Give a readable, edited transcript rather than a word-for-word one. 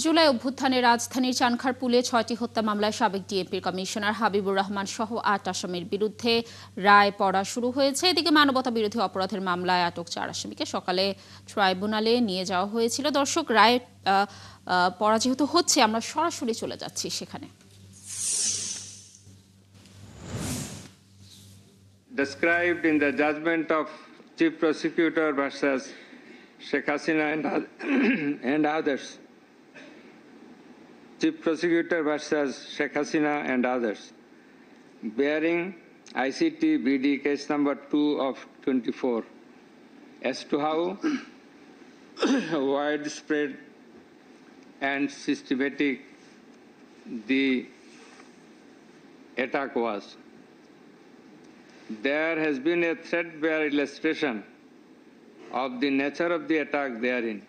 জুলাই অভ্যুত্থানে রাজধানীর চানখারপুলে ৬টি হত্যা মামলায় সাবেক ডিএমপির কমিশনার হাবিবুর রহমান সহ ৮ আসামির বিরুদ্ধে রায় পড়া শুরু হয়েছে। এদিকে মানবতা বিরোধী অপরাধের মামলায় আটক ৪ আসামিকে সকালে ট্রাইব্যুনালে নিয়ে যাওয়া হয়েছিল। দর্শক, রায় পড়া যেহেতু হচ্ছে, আমরা সরাসরি চলে যাচ্ছি সেখানে। Described in the judgment of Chief Prosecutor versus Sheikh Hasina and others. Chief Prosecutor versus Sheikh Hasina and others. Bearing ICT BD case number 2 of 24 as to how widespread and systematic the attack was. There has been a threadbare illustration of the nature of the attack therein.